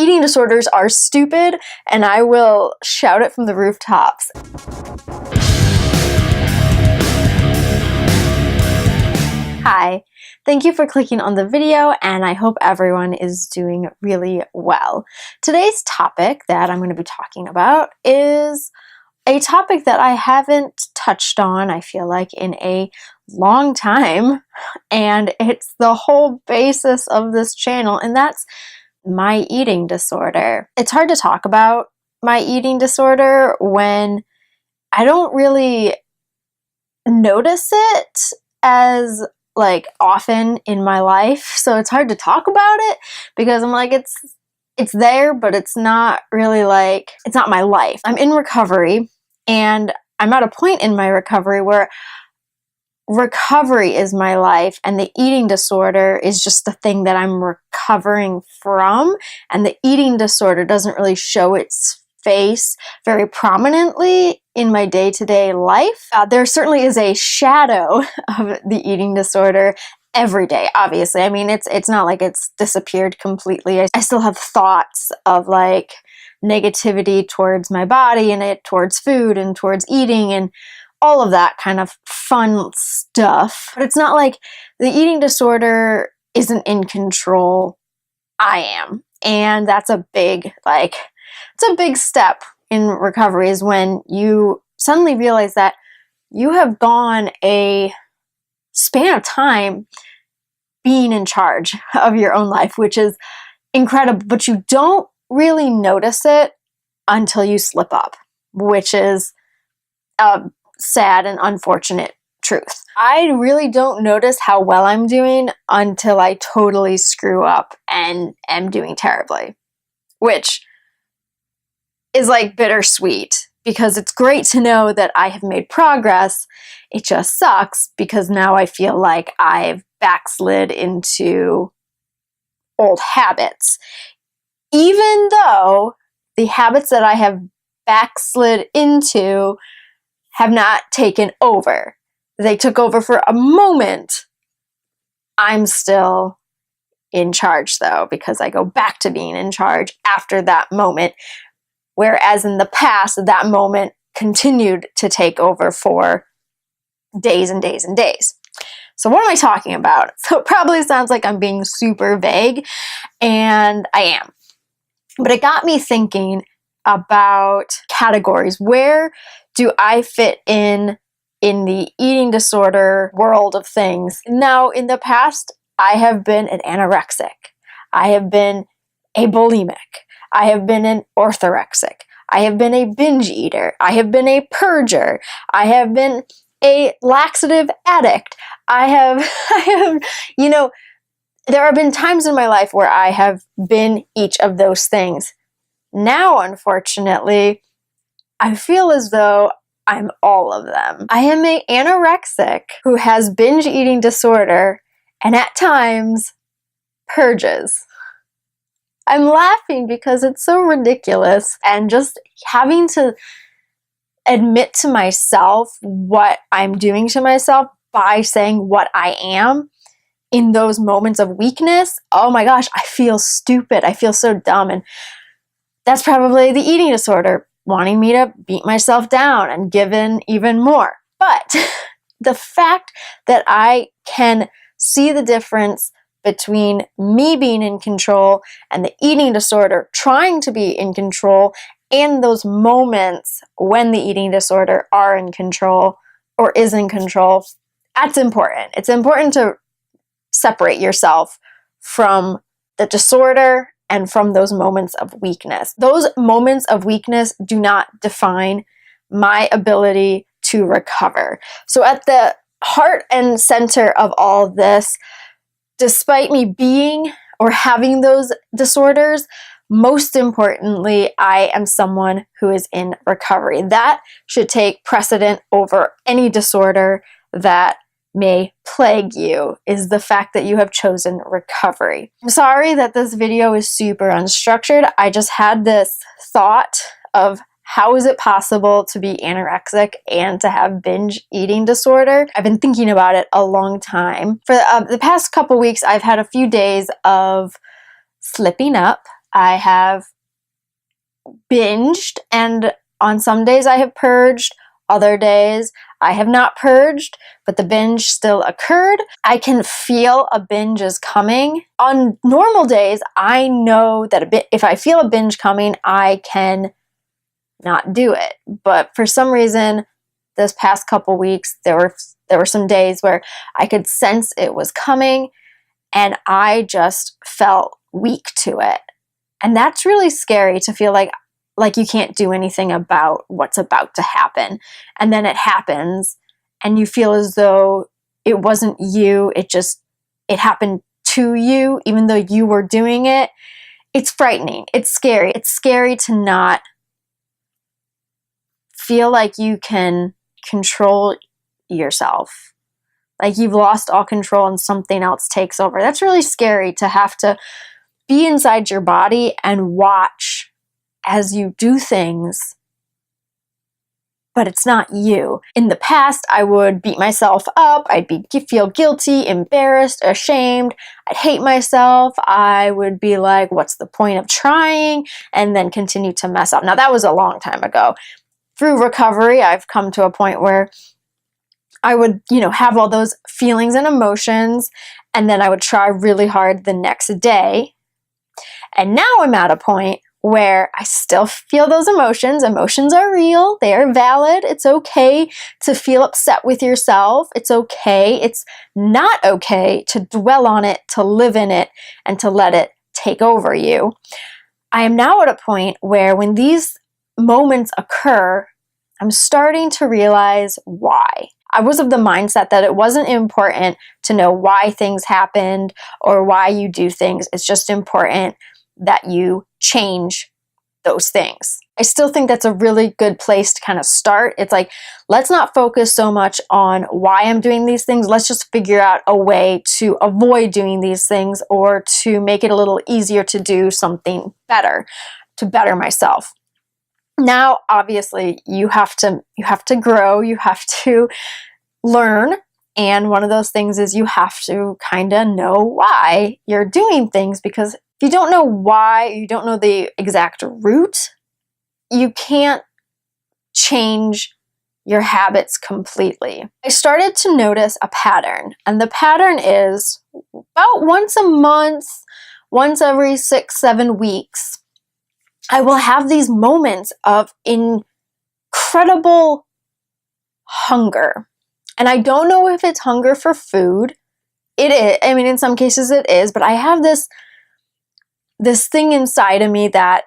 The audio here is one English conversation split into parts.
Eating disorders are stupid, and I will shout it from the rooftops. Hi, thank you for clicking on the video, and I hope everyone is doing really well. Today's topic that I'm going to be talking about is a topic that I haven't touched on, I feel like, in a long time, and it's the whole basis of this channel, and that's my eating disorder. It's hard to talk about my eating disorder when I don't really notice it as like often in my life, so it's hard to talk about it because I'm like, it's there, but it's not really like, it's not my life. I'm in recovery, and I'm at a point in my recovery where recovery is my life, and the eating disorder is just the thing that I'm recovering from, and the eating disorder doesn't really show its face very prominently in my day-to-day life. There certainly is a shadow of the eating disorder every day, obviously. I mean, it's not like it's disappeared completely. I still have thoughts of like negativity towards my body and towards food and towards eating and all of that kind of fun stuff. But it's not like the eating disorder isn't in control. I am. And that's a big, it's a big step in recovery, is when you suddenly realize that you have gone a span of time being in charge of your own life, which is incredible, but you don't really notice it until you slip up, which is a sad and unfortunate truth. I really don't notice how well I'm doing until I totally screw up and am doing terribly, which is like bittersweet, because it's great to know that I have made progress. It just sucks because now I feel like I've backslid into old habits, even though the habits that I have backslid into have not taken over. They took over for a moment. I'm still in charge though, because I go back to being in charge after that moment. Whereas in the past, that moment continued to take over for days and days and days. So what am I talking about? So it probably sounds like I'm being super vague, and I am. But it got me thinking about categories. Where do I fit in the eating disorder world of things? Now, in the past, I have been an anorexic. I have been a bulimic. I have been an orthorexic. I have been a binge eater. I have been a purger. I have been a laxative addict. I have, you know, there have been times in my life where I have been each of those things. Now, unfortunately, I feel as though I'm all of them. I am an anorexic who has binge eating disorder and at times purges. I'm laughing because it's so ridiculous, and just having to admit to myself what I'm doing to myself by saying what I am in those moments of weakness. Oh my gosh, I feel stupid. I feel so dumb. And that's probably the eating disorder wanting me to beat myself down and give in even more. But the fact that I can see the difference between me being in control and the eating disorder trying to be in control, and those moments when the eating disorder are in control or is in control, that's important. It's important to separate yourself from the disorder and from those moments of weakness. Those moments of weakness do not define my ability to recover. So at the heart and center of all this, despite me being or having those disorders, most importantly, I am someone who is in recovery. That should take precedent over any disorder that may plague you, is the fact that you have chosen recovery. I'm sorry that this video is super unstructured. I just had this thought of how is it possible to be anorexic and to have binge eating disorder? I've been thinking about it a long time. For the past couple weeks, I've had a few days of slipping up. I have binged, and on some days I have purged, other days I have not purged, but the binge still occurred. I can feel a binge is coming. On normal days, I know that if I feel a binge coming, I can not do it. But for some reason, this past couple weeks, there were some days where I could sense it was coming, and I just felt weak to it. And that's really scary, to feel like you can't do anything about what's about to happen. And then it happens, and you feel as though it wasn't you, it happened to you, even though you were doing it. It's frightening. It's scary. It's scary to not feel like you can control yourself. Like you've lost all control and something else takes over. That's really scary, to have to be inside your body and watch as you do things, but it's not you. In the past, I would beat myself up. I'd feel guilty, embarrassed, ashamed. I'd hate myself. I would be like, what's the point of trying? And then continue to mess up. Now, that was a long time ago. Through recovery, I've come to a point where I would, have all those feelings and emotions, and then I would try really hard the next day. And now I'm at a point where I still feel those emotions. Emotions are real. They are valid. It's okay to feel upset with yourself. It's okay. It's not okay to dwell on it, to live in it, and to let it take over you. I am now at a point where when these moments occur, I'm starting to realize why. I was of the mindset that it wasn't important to know why things happened or why you do things. It's just important that you change those things. I still think that's a really good place to kind of start. It's like, let's not focus so much on why I'm doing these things. Let's just figure out a way to avoid doing these things, or to make it a little easier to do something better, to better myself. Now, obviously, you have to grow, you have to learn, and one of those things is you have to kind of know why you're doing things, because if you don't know why, you don't know the exact root, you can't change your habits completely. I started to notice a pattern, and the pattern is about once a month, once every 6-7 weeks, I will have these moments of incredible hunger. And I don't know if it's hunger for food. It is. I mean, in some cases it is, but I have this thing inside of me that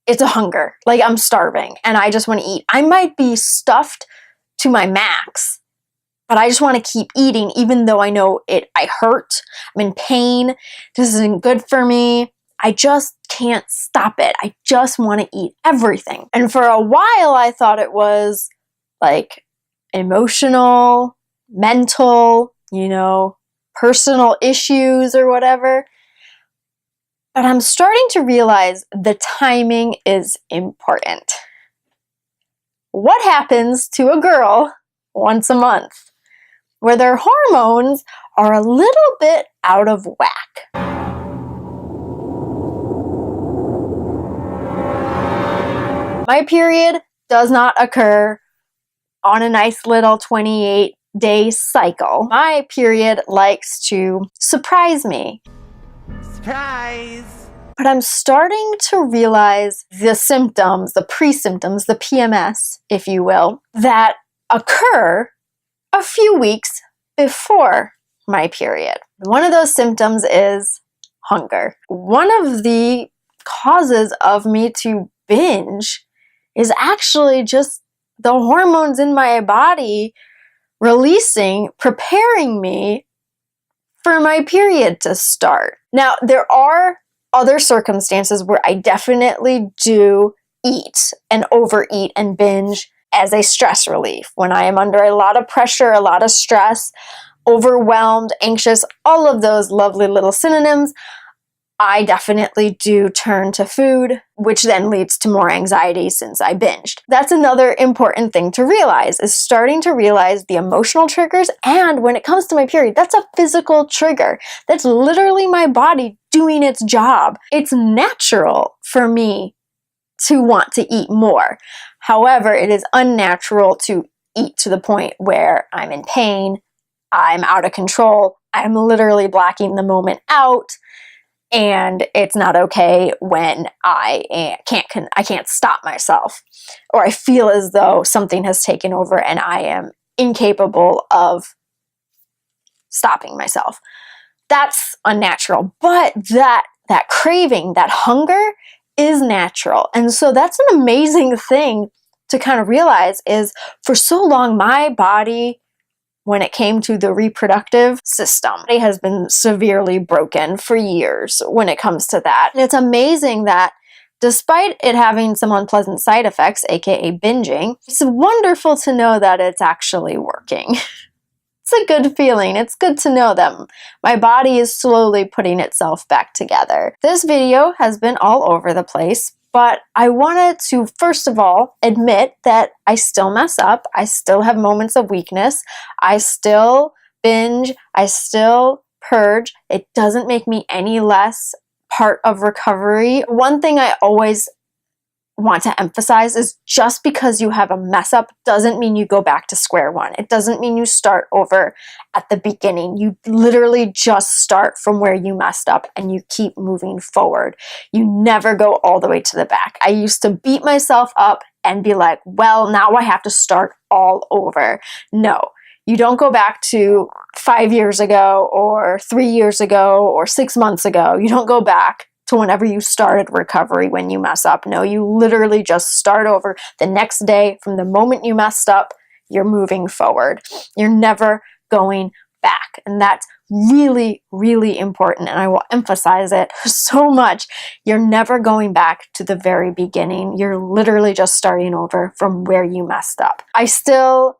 it's a hunger. Like I'm starving and I just want to eat. I might be stuffed to my max, but I just want to keep eating, even though I know I hurt. I'm in pain. This isn't good for me. I just can't stop it. I just want to eat everything. And for a while, I thought it was like emotional, mental, personal issues or whatever. But I'm starting to realize the timing is important. What happens to a girl once a month where their hormones are a little bit out of whack? My period does not occur on a nice little 28-day cycle. My period likes to surprise me. Surprise! But I'm starting to realize the symptoms, the pre-symptoms, the PMS, if you will, that occur a few weeks before my period. One of those symptoms is hunger. One of the causes of me to binge is actually just the hormones in my body releasing, preparing me for my period to start. Now, there are other circumstances where I definitely do eat and overeat and binge as a stress relief. When I am under a lot of pressure, a lot of stress, overwhelmed, anxious, all of those lovely little synonyms, I definitely do turn to food, which then leads to more anxiety since I binged. That's another important thing to realize, is starting to realize the emotional triggers. And when it comes to my period, that's a physical trigger. That's literally my body doing its job. It's natural for me to want to eat more. However, it is unnatural to eat to the point where I'm in pain, I'm out of control, I'm literally blacking the moment out. And it's not okay when I can't stop myself, or I feel as though something has taken over and I am incapable of stopping myself. That's unnatural. But that craving, that hunger is natural. And so that's an amazing thing to kind of realize, is for so long my body, when it came to the reproductive system, it has been severely broken for years when it comes to that. And it's amazing that despite it having some unpleasant side effects, aka binging, it's wonderful to know that it's actually working. It's a good feeling. It's good to know that my body is slowly putting itself back together. This video has been all over the place, but I wanted to, first of all, admit that I still mess up. I still have moments of weakness. I still binge. I still purge. It doesn't make me any less part of recovery. One thing I always want to emphasize is, just because you have a mess up doesn't mean you go back to square one. It doesn't mean you start over at the beginning. You literally just start from where you messed up and you keep moving forward. You never go all the way to the back. I used to beat myself up and be like, well, now I have to start all over. No, you don't go back to 5 years ago or 3 years ago or 6 months ago. You don't go back to whenever you started recovery when you mess up. No, you literally just start over the next day. From the moment you messed up, you're moving forward. You're never going back. And that's really, really important. And I will emphasize it so much. You're never going back to the very beginning. You're literally just starting over from where you messed up. I still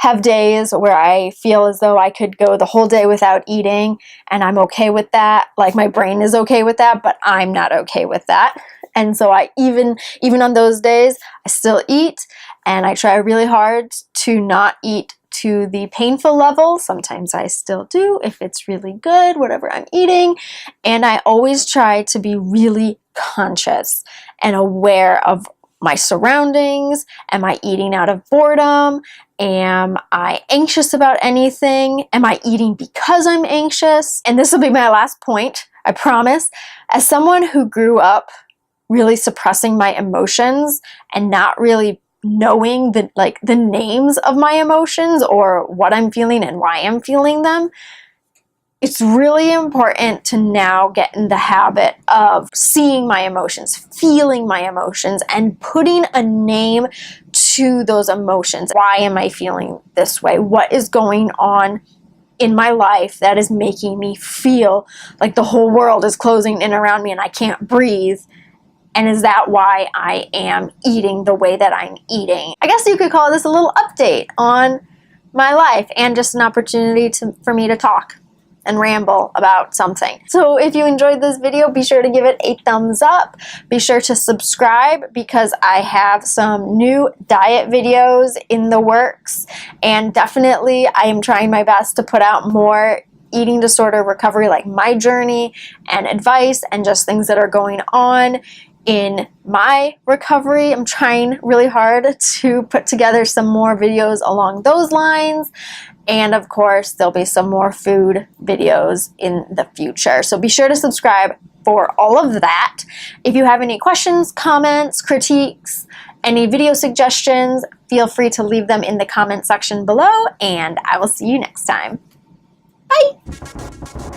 have days where I feel as though I could go the whole day without eating, and I'm okay with that. Like, my brain is okay with that, but I'm not okay with that. And so I even on those days, I still eat, and I try really hard to not eat to the painful level. Sometimes I still do if it's really good, whatever I'm eating. And I always try to be really conscious and aware of my surroundings. Am I eating out of boredom? Am I anxious about anything? Am I eating because I'm anxious? And this will be my last point, I promise. As someone who grew up really suppressing my emotions and not really knowing the names of my emotions or what I'm feeling and why I'm feeling them, it's really important to now get in the habit of seeing my emotions, feeling my emotions, and putting a name to those emotions. Why am I feeling this way? What is going on in my life that is making me feel like the whole world is closing in around me and I can't breathe? And is that why I am eating the way that I'm eating? I guess you could call this a little update on my life, and just an opportunity for me to talk and ramble about something. So if you enjoyed this video, be sure to give it a thumbs up. Be sure to subscribe, because I have some new diet videos in the works, and definitely I am trying my best to put out more eating disorder recovery, like my journey and advice and just things that are going on in my recovery. I'm trying really hard to put together some more videos along those lines. And of course, there'll be some more food videos in the future. So be sure to subscribe for all of that. If you have any questions, comments, critiques, any video suggestions, feel free to leave them in the comment section below, and I will see you next time. Bye!